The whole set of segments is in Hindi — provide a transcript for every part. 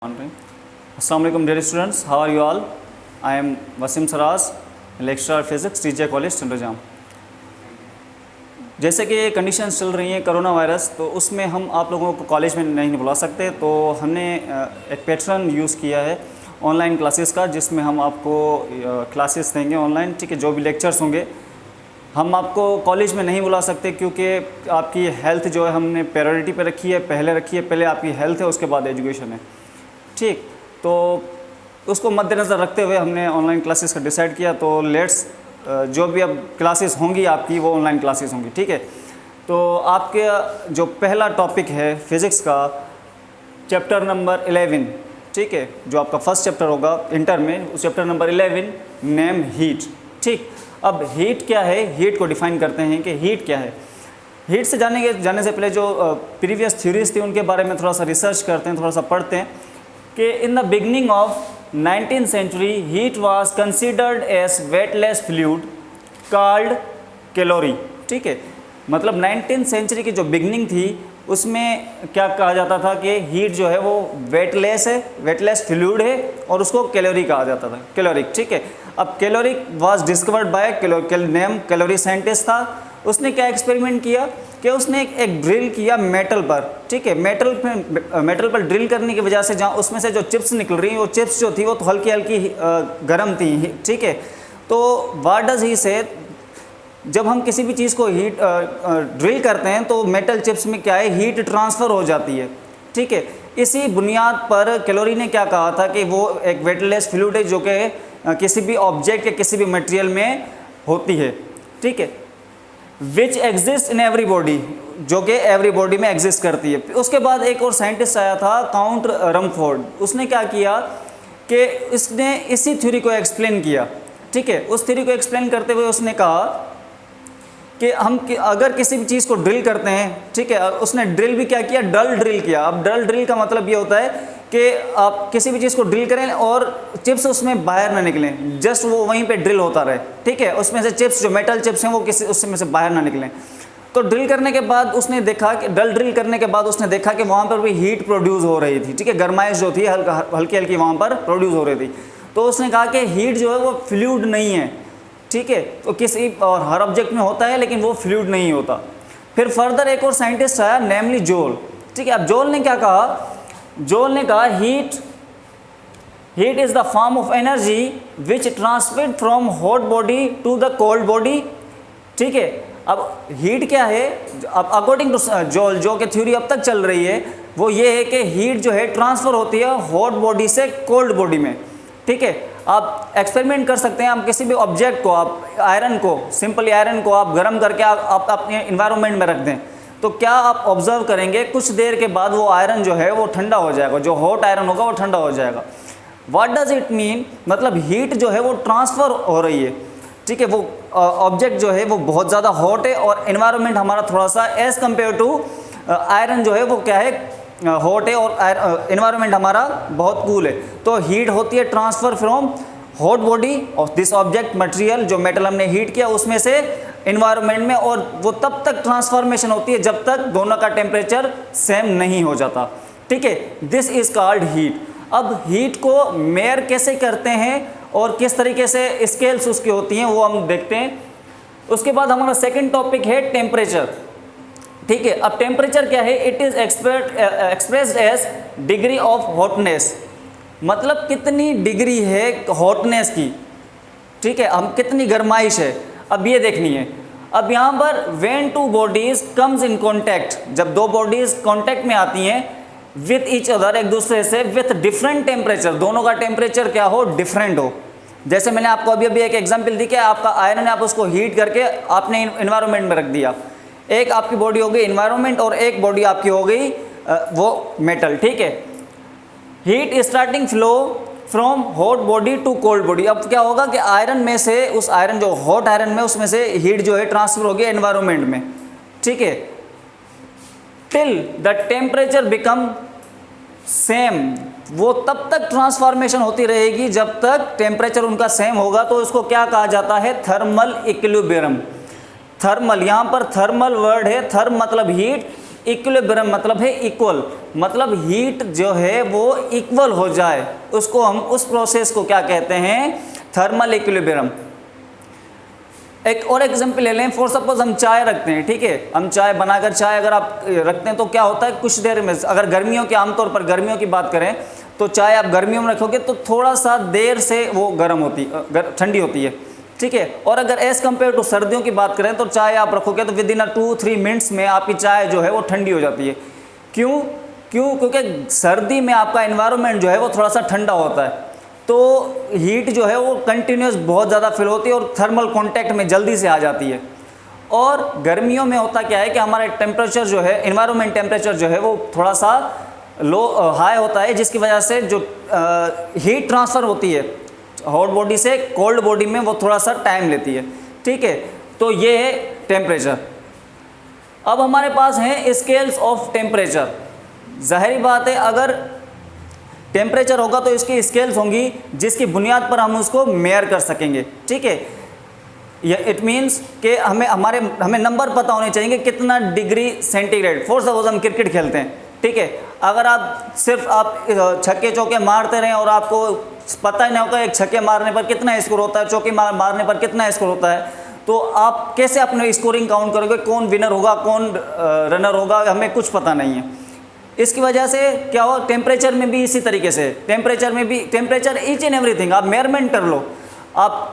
Assalamu alaikum dear students, how are you all? I am Wasim Saraz, lecturer physics, TJ College, Chandrjam. जैसे कि कंडीशंस चल रही हैं कोरोना वायरस, तो उसमें हम आप लोगों को कॉलेज में नहीं बुला सकते, तो हमने एक पैटर्न यूज़ किया है ऑनलाइन क्लासेस का, जिसमें हम आपको क्लासेस देंगे ऑनलाइन, ठीक है। जो भी लेक्चर्स होंगे हम आपको कॉलेज में नहीं बुला सकते, क्योंकि आपकी हेल्थ जो है हमने प्रायोरिटी पे रखी है, पहले आपकी हेल्थ है, उसके बाद एजुकेशन है, ठीक। तो उसको मद्देनज़र रखते हुए हमने ऑनलाइन क्लासेस का डिसाइड किया। तो लेट्स जो भी अब क्लासेस होंगी आपकी, वो ऑनलाइन क्लासेस होंगी, ठीक है। तो आपके जो पहला टॉपिक है फिज़िक्स का, चैप्टर नंबर 11, ठीक है, जो आपका फर्स्ट चैप्टर होगा इंटर में, उस चैप्टर नंबर 11 नेम हीट, ठीक। अब हीट क्या है, हीट को डिफ़ाइन करते हैं कि हीट क्या है। हीट से जाने से पहले जो प्रीवियस थ्योरीज थी उनके बारे में थोड़ा सा रिसर्च करते हैं, थोड़ा सा पढ़ते हैं कि in the beginning of 19th century heat was considered as weightless fluid called calorie, ठीक है। मतलब 19th century की जो बिगनिंग थी उसमें क्या कहा जाता था कि हीट जो है वो वेटलेस है, वेटलेस फ्लूइड है, और उसको कैलोरी कहा जाता था, कैलोरिक, ठीक है। अब caloric was discovered by name calorie scientist था। उसने क्या एक्सपेरिमेंट किया कि उसने एक ड्रिल किया मेटल पर, ठीक है। मेटल पर ड्रिल करने की वजह से जहाँ उसमें से जो चिप्स निकल रही, वो चिप्स जो थी वो तो हल्की हल्की गर्म थी, ठीक है। तो व्हाट डज ही से, जब हम किसी भी चीज़ को हीट ड्रिल करते हैं तो मेटल चिप्स में क्या है, हीट ट्रांसफ़र हो जाती है, ठीक है। इसी बुनियाद पर कैलोरी ने क्या कहा था कि वो एक वेटलेस फ्लूइड है जो कि किसी भी ऑब्जेक्ट या किसी भी मटेरियल में होती है, ठीक है। Which exist in every body, जो कि एवरी बॉडी में एग्जिस्ट करती है। उसके बाद एक और साइंटिस्ट आया था, काउंट रमफोर्ड। उसने क्या किया कि इसने इसी थ्योरी को एक्सप्लेन किया, ठीक है। उस थ्योरी को एक्सप्लेन करते हुए उसने कहा कि हम अगर किसी भी चीज़ को ड्रिल करते हैं, ठीक है, उसने ड्रिल भी क्या किया, डल ड्रिल किया। अब डल ड्रिल का मतलब ये होता है कि आप किसी भी चीज़ को ड्रिल करें और चिप्स उसमें बाहर ना निकलें, जस्ट वो वहीं पे ड्रिल होता रहे, ठीक है। उसमें से चिप्स, जो मेटल चिप्स हैं, वो किसी उसमें से बाहर ना निकलें। तो ड्रिल करने के बाद उसने देखा कि डल ड्रिल करने के बाद उसने देखा कि वहाँ पर भी हीट प्रोड्यूस हो रही थी, ठीक है। गर्माइश जो थी हल्की हल्की वहाँ पर प्रोड्यूस हो रही थी। तो उसने कहा कि हीट जो है वो फ्लूइड नहीं है, ठीक है। तो किसी और हर ऑब्जेक्ट में होता है, लेकिन वो फ्लूइड नहीं होता। फिर फर्दर एक और साइंटिस्ट आया, नेमली जोल, ठीक है। अब जोल ने क्या कहा, जोल ने कहा heat is the form of energy which transmit from hot body to the cold body, ठीक है। अब हीट क्या है, अब अकॉर्डिंग टू जोल, जो कि थ्योरी अब तक चल रही है, वो ये है कि हीट जो है ट्रांसफ़र होती है हॉट बॉडी से कोल्ड बॉडी में, ठीक है। आप एक्सपेरिमेंट कर सकते हैं, आप किसी भी ऑब्जेक्ट को, आप आयरन को, सिंपली आयरन को आप गर्म करके आप अपने इन्वायरमेंट में रख दें, तो क्या आप ऑब्जर्व करेंगे कुछ देर के बाद वो आयरन जो है वो ठंडा हो जाएगा, जो हॉट आयरन होगा वो ठंडा हो जाएगा। व्हाट डज इट मीन, मतलब हीट जो है वो ट्रांसफ़र हो रही है, ठीक है। वो ऑब्जेक्ट जो है वो बहुत ज़्यादा हॉट है और इन्वायरमेंट हमारा थोड़ा सा एज़ कम्पेयर टू आयरन जो है वो क्या है, हॉट है, और इन्वायरमेंट हमारा बहुत कूल है। तो हीट होती है transfer from hot body of this object material, जो मेटल हमने हीट किया उसमें से इन्वायरमेंट में, और वो तब तक ट्रांसफॉर्मेशन होती है जब तक दोनों का टेम्परेचर सेम नहीं हो जाता, ठीक है। This is called heat. अब हीट को मेयर कैसे करते हैं और किस तरीके से स्केल्स उसकी होती हैं वो हम देखते हैं। उसके बाद हमारा सेकेंड टॉपिक है टेम्परेचर, ठीक है। अब टेम्परेचर क्या है, it is expressed as degree of hotness, मतलब कितनी डिग्री है हॉटनेस की, ठीक है, हम कितनी गर्माइश है, अब ये देखनी है। अब यहाँ पर when two bodies comes in contact, जब दो बॉडीज कॉन्टैक्ट में आती हैं विथ ईच अदर, एक दूसरे से, विथ डिफरेंट टेम्परेचर, दोनों का टेम्परेचर क्या हो, डिफरेंट हो। जैसे मैंने आपको अभी एक एग्जाम्पल दी कि आपका आयरन है, आप उसको हीट करके आपने इन्वायरमेंट में रख दिया। एक आपकी बॉडी हो गई इन्वायरमेंट और एक बॉडी आपकी हो गई वो मेटल, ठीक है। Heat starting flow from hot body to cold body. अब क्या होगा कि आयरन में से, उस आयरन जो हॉट आयरन में, उसमें से हीट जो है ट्रांसफर हो गया एनवायरनमेंट में, ठीक है। Till the temperature become same, वो तब तक ट्रांसफॉर्मेशन होती रहेगी जब तक टेम्परेचर उनका सेम होगा। तो इसको क्या कहा जाता है, थर्मल इक्विलिब्रियम। थर्मल, यहाँ पर थर्मल वर्ड है, थर्म मतलब हीट, इक्विलिब्रियम मतलब है इक्वल, मतलब हीट जो है वो इक्वल हो जाए, उसको हम उस प्रोसेस को क्या कहते हैं, थर्मल इक्विलिब्रियम। एक और एग्जांपल ले लें, फॉर सपोज हम चाय रखते हैं, ठीक है, हम चाय बनाकर चाय अगर आप रखते हैं तो क्या होता है, कुछ देर में, अगर गर्मियों के, आमतौर पर गर्मियों की बात करें तो चाय आप गर्मियों में रखोगे तो थोड़ा सा देर से वो गर्म होती, ठंडी होती है, ठीक है। और अगर एज़ कम्पेयर टू सर्दियों की बात करें तो चाय आप रखोगे तो विद इन 2-3 मिनट्स में आपकी चाय जो है वो ठंडी हो जाती है। क्योंकि सर्दी में आपका एनवायरनमेंट जो है वो थोड़ा सा ठंडा होता है, तो हीट जो है वो कंटिन्यूस बहुत ज़्यादा फिल होती है और थर्मल कॉन्टैक्ट में जल्दी से आ जाती है। और गर्मियों में होता क्या है कि हमारा टेम्परेचर जो है, एनवायरनमेंट टेम्परेचर जो है वो थोड़ा सा हाई होता है, जिसकी वजह से जो हीट ट्रांसफ़र होती है हॉट बॉडी से कोल्ड बॉडी में वो थोड़ा सा टाइम लेती है, ठीक है। तो ये है टेम्परेचर। अब हमारे पास हैं स्केल्स ऑफ टेम्परेचर। जाहिर बात है अगर टेम्परेचर होगा तो इसकी स्केल्स होंगी जिसकी बुनियाद पर हम उसको मेयर कर सकेंगे, ठीक है। इट मीन्स कि हमें नंबर पता होने चाहिए कि कितना डिग्री सेंटीग्रेड। फॉर सपोज हम क्रिकेट खेलते हैं, ठीक है, अगर आप सिर्फ छक्के चौके मारते रहें और आपको पता ही नहीं होगा एक छक्के मारने पर कितना स्कोर होता है, चौके मारने पर कितना स्कोर होता है, तो आप कैसे अपने स्कोरिंग काउंट करोगे, कौन विनर होगा कौन रनर होगा, हमें कुछ पता नहीं है। इसकी वजह से क्या हो, टेम्परेचर में भी इसी तरीके से, टेम्परेचर ईच एंड एवरीथिंग आप मेयरमेंट कर लो। आप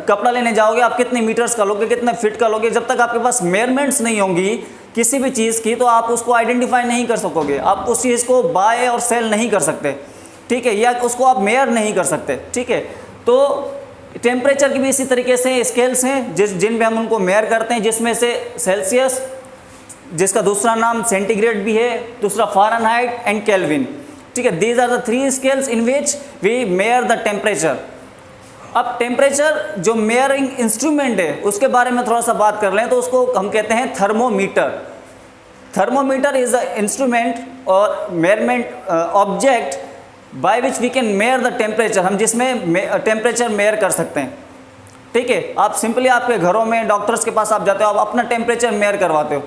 कपड़ा लेने जाओगे, आप कितने मीटर्स का लोगे, कितने फिट का लोगे, जब तक आपके पास मेयरमेंट्स नहीं होंगी किसी भी चीज़ की तो आप उसको आइडेंटिफाई नहीं कर सकोगे, आप उस चीज़ को बाय और सेल नहीं कर सकते, ठीक है, या उसको आप मेयर नहीं कर सकते, ठीक है। तो टेम्परेचर की भी इसी तरीके से स्केल्स हैं जिन पे हम उनको मेयर करते हैं, जिसमें से सेल्सियस, जिसका दूसरा नाम सेंटीग्रेड भी है, दूसरा फ़ारेनहाइट एंड केल्विन, ठीक है। These are the 3 scales in which we measure the temperature. अब टेम्परेचर जो मेयरिंग इंस्ट्रूमेंट है उसके बारे में थोड़ा सा बात कर लें तो उसको हम कहते हैं thermometer. Thermometer is the instrument और measurement object by which we can measure the temperature, हम जिसमें टेम्परेचर मेयर कर सकते हैं, ठीक है। आप सिंपली आपके घरों में डॉक्टर्स के पास आप जाते हो, आप अपना टेम्परेचर मेयर करवाते हो,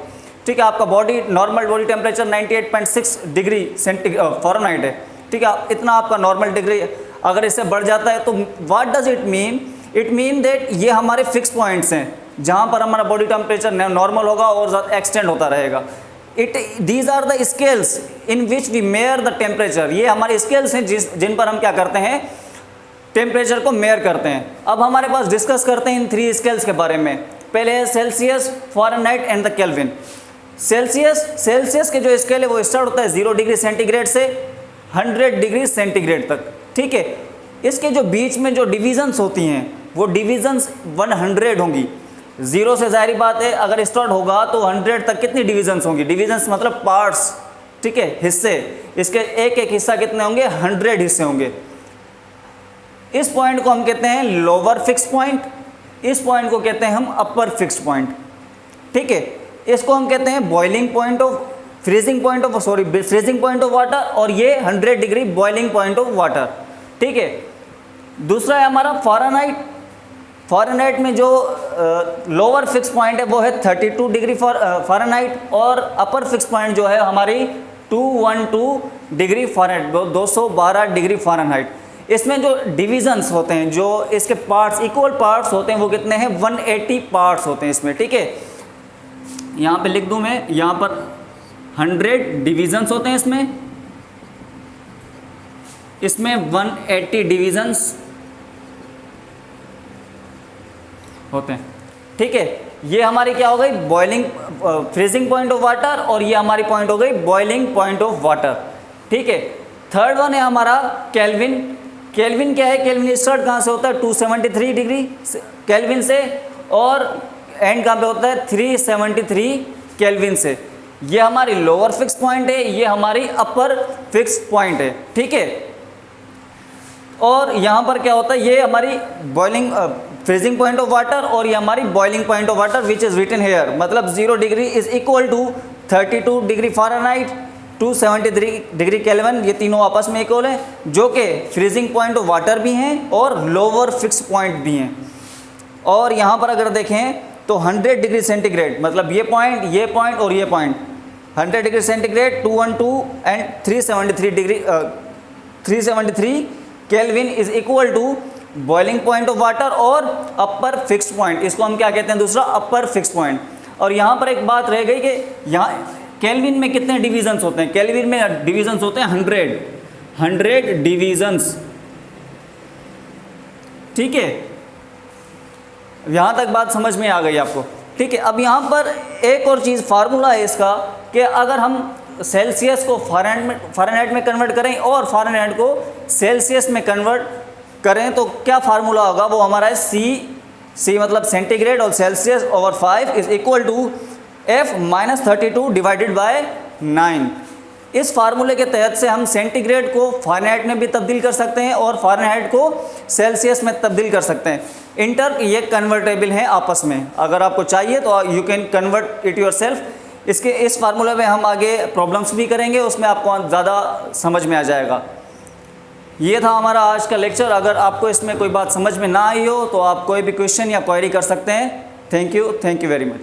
ठीक है। आपका normal body temperature 98.6 degree Fahrenheit है, ठीक है, इतना आपका नॉर्मल डिग्री, अगर इससे बढ़ जाता है तो what does it mean, it mean that ये हमारे फिक्स पॉइंट्स हैं जहाँ पर हमारा बॉडी टेम्परेचर नॉर्मल होगा और एक्सटेंड होता रहेगा। These are the scales in which we measure the temperature, ये हमारे स्केल्स हैं जिन पर हम क्या करते हैं, टेम्परेचर को मेयर करते हैं। अब हमारे पास डिस्कस करते हैं इन 3 स्केल्स के बारे में। पहले है Celsius, Fahrenheit and the kelvin. Celsius के जो स्केल है वो स्टार्ट होता है 0 डिग्री सेंटीग्रेड से 100 डिग्री सेंटीग्रेड तक, ठीक है। इसके जो बीच में जो डिविजन्स होती हैं वो डिविजन्स 100 होंगी। 0 से जाहिर बात है अगर स्टार्ट होगा तो 100 तक कितनी डिविजन्स होंगी, डिविजन्स मतलब पार्ट्स, ठीक है, हिस्से। इसके एक एक हिस्सा कितने होंगे, 100 हिस्से होंगे। इस पॉइंट को हम कहते हैं लोअर फिक्स पॉइंट, इस पॉइंट को कहते हैं हम अपर फिक्स पॉइंट, ठीक है। इसको हम कहते हैं boiling point of freezing point of water, और ये 100 degree boiling point of water, ठीक है। दूसरा है हमारा फ़ारेनहाइट। फ़ारेनहाइट में जो लोअर फिक्स पॉइंट है वो है 32 डिग्री फ़ारेनहाइट, और अपर फिक्स पॉइंट जो है हमारी 212 डिग्री फ़ारेनहाइट, 212 डिग्री फ़ारेनहाइट। इसमें जो डिविजन्स होते हैं, जो इसके पार्ट्स, इक्वल पार्ट्स होते हैं, वो कितने हैं, 180 पार्ट्स होते हैं इसमें, ठीक है। यहाँ पे लिख दूँ मैं, यहाँ पर 100 डिविजन्स होते हैं इसमें 180 डिविजन्स होते हैं, ठीक है। ये हमारी क्या हो गई, boiling freezing point of water, और ये हमारी पॉइंट हो गई बॉइलिंग पॉइंट ऑफ वाटर, ठीक है। थर्ड वन है हमारा केल्विन। केल्विन क्या है, केल्विन स्टार्ट कहाँ से होता है, 273 डिग्री केल्विन से, और एंड कहाँ पे होता है, 373 केल्विन से। ये हमारी लोअर फिक्स पॉइंट है, ये हमारी अपर फिक्स पॉइंट है, ठीक है। और यहाँ पर क्या होता है, ये हमारी boiling freezing point of water, और ये हमारी boiling point of water which is written here, मतलब 0 degree is equal to 32 degree Fahrenheit, 273 degree kelvin, ये तीनों आपस में इक्वल हैं, जो कि फ्रीजिंग पॉइंट ऑफ वाटर भी हैं और लोअर फिक्स पॉइंट भी हैं। और यहाँ पर अगर देखें तो 100 डिग्री सेंटीग्रेड, मतलब ये पॉइंट और ये point, 100 degree centigrade 212 and 373 kelvin is equal to boiling point of water और अपर फिक्स पॉइंट, इसको हम क्या कहते हैं, दूसरा अपर फिक्स पॉइंट। और यहाँ पर एक बात रह गई कि यहाँ केल्विन में कितने डिवीजन्स होते हैं, केल्विन में डिवीजन्स होते हैं 100 डिवीजन्स, ठीक है। यहाँ तक बात समझ में आ गई आपको, ठीक है। अब यहाँ पर एक और चीज़ फार्मूला है इसका कि अगर हम सेल्सियस को फ़ारेनहाइट में कन्वर्ट करें और फ़ारेनहाइट को सेल्सियस में कन्वर्ट करें तो क्या फार्मूला होगा, वो हमारा है सी मतलब सेंटीग्रेड और Celsius over 5 is equal to F-32 divided by 9। इस फार्मूले के तहत से हम सेंटीग्रेड को फ़ारेनहाइट में भी तब्दील कर सकते हैं और फ़ारेनहाइट को सेल्सियस में तब्दील कर सकते हैं। ये कन्वर्टेबल हैं आपस में, अगर आपको चाहिए तो you can convert it yourself. इस फार्मूले में हम आगे प्रॉब्लम्स भी करेंगे, उसमें आपको ज़्यादा समझ में आ जाएगा। ये था हमारा आज का लेक्चर। अगर आपको इसमें कोई बात समझ में ना आई हो तो आप कोई भी क्वेश्चन या क्वेरी कर सकते हैं। Thank you very much.